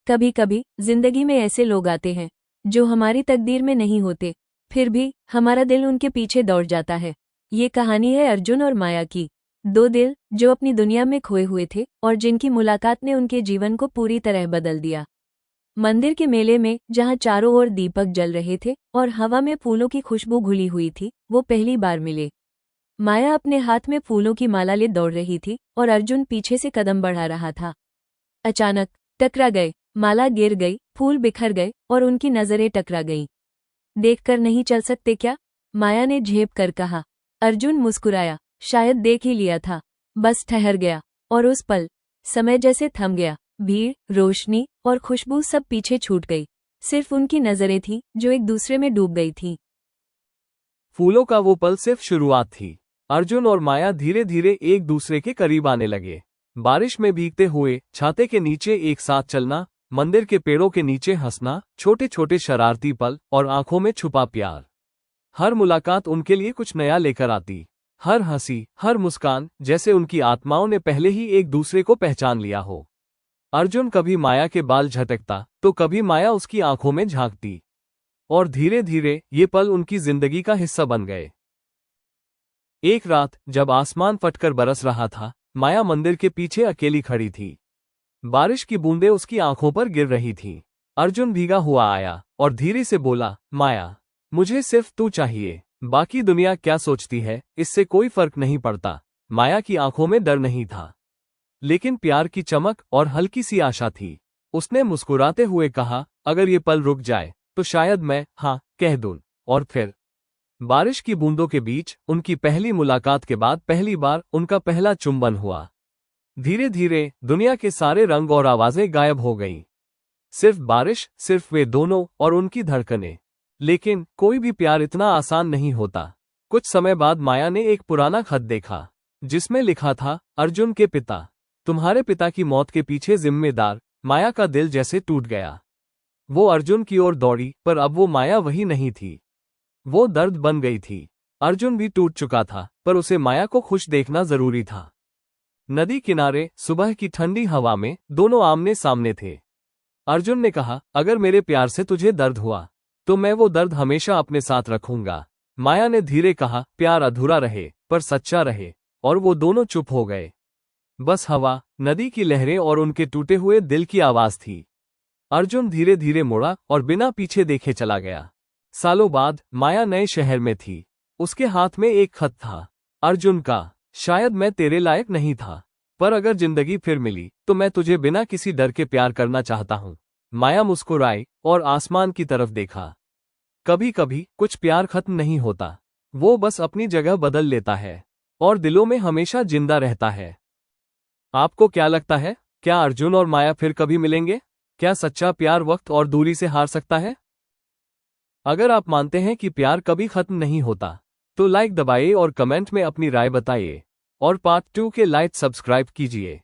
कभी कभी जिंदगी में ऐसे लोग आते हैं जो हमारी तकदीर में नहीं होते, फिर भी हमारा दिल उनके पीछे दौड़ जाता है। ये कहानी है अर्जुन और माया की। दो दिल जो अपनी दुनिया में खोए हुए थे और जिनकी मुलाकात ने उनके जीवन को पूरी तरह बदल दिया। मंदिर के मेले में जहाँ चारों ओर दीपक जल रहे थे और हवा में फूलों की खुशबू घुली हुई थी, वो पहली बार मिले। माया अपने हाथ में फूलों की माला ले दौड़ रही थी और अर्जुन पीछे से कदम बढ़ा रहा था। अचानक टकरा गए, माला गिर गई, फूल बिखर गए और उनकी नजरें टकरा गईं। देखकर नहीं चल सकते क्या? माया ने झेप कर कहा। अर्जुन मुस्कुराया, शायद देख ही लिया था, बस ठहर गया। और उस पल समय जैसे थम गया। भीड़, रोशनी और खुशबू सब पीछे छूट गई। सिर्फ उनकी नजरें थीं जो एक दूसरे में डूब गई थीं। फूलों का वो पल सिर्फ शुरुआत थी। अर्जुन और माया धीरे धीरे एक दूसरे के करीब आने लगे। बारिश में भीगते हुए छाते के नीचे एक साथ चलना, मंदिर के पेड़ों के नीचे हंसना, छोटे छोटे शरारती पल और आंखों में छुपा प्यार। हर मुलाकात उनके लिए कुछ नया लेकर आती। हर हंसी, हर मुस्कान, जैसे उनकी आत्माओं ने पहले ही एक दूसरे को पहचान लिया हो। अर्जुन कभी माया के बाल झटकता तो कभी माया उसकी आंखों में झांकती, और धीरे धीरे ये पल उनकी जिंदगी का हिस्सा बन गए। एक रात जब आसमान फटकर बरस रहा था, माया मंदिर के पीछे अकेली खड़ी थी। बारिश की बूंदें उसकी आंखों पर गिर रही थीं। अर्जुन भीगा हुआ आया और धीरे से बोला, माया, मुझे सिर्फ तू चाहिए। बाकी दुनिया क्या सोचती है इससे कोई फर्क नहीं पड़ता। माया की आंखों में डर नहीं था, लेकिन प्यार की चमक और हल्की सी आशा थी। उसने मुस्कुराते हुए कहा, अगर ये पल रुक जाए तो शायद मैं हाँ कह दूं। और फिर बारिश की बूंदों के बीच उनकी पहली मुलाकात के बाद पहली बार उनका पहला चुंबन हुआ। धीरे धीरे दुनिया के सारे रंग और आवाजें गायब हो गईं। सिर्फ बारिश, सिर्फ वे दोनों और उनकी धड़कनें। लेकिन कोई भी प्यार इतना आसान नहीं होता। कुछ समय बाद माया ने एक पुराना खत देखा जिसमें लिखा था, अर्जुन के पिता, तुम्हारे पिता की मौत के पीछे जिम्मेदार। माया का दिल जैसे टूट गया। वो अर्जुन की ओर दौड़ी, पर अब वो माया वही नहीं थी। वो दर्द बन गई थी। अर्जुन भी टूट चुका था, पर उसे माया को खुश देखना जरूरी था। नदी किनारे सुबह की ठंडी हवा में दोनों आमने सामने थे। अर्जुन ने कहा, अगर मेरे प्यार से तुझे दर्द हुआ तो मैं वो दर्द हमेशा अपने साथ रखूंगा। माया ने धीरे कहा, प्यार अधूरा रहे पर सच्चा रहे। और वो दोनों चुप हो गए। बस हवा, नदी की लहरें और उनके टूटे हुए दिल की आवाज थी। अर्जुन धीरे धीरे मुड़ा और बिना पीछे देखे चला गया। सालों बाद माया नए शहर में थी। उसके हाथ में एक खत था, अर्जुन का, शायद मैं तेरे लायक नहीं था, पर अगर जिंदगी फिर मिली तो मैं तुझे बिना किसी डर के प्यार करना चाहता हूँ। माया मुस्कुराई और आसमान की तरफ देखा। कभी कभी कुछ प्यार खत्म नहीं होता, वो बस अपनी जगह बदल लेता है और दिलों में हमेशा जिंदा रहता है। आपको क्या लगता है, क्या अर्जुन और माया फिर कभी मिलेंगे? क्या सच्चा प्यार वक्त और दूरी से हार सकता है? अगर आप मानते हैं कि प्यार कभी खत्म नहीं होता तो लाइक दबाइए और कमेंट में अपनी राय बताइए। और पार्ट 2 के लाइक सब्सक्राइब कीजिए।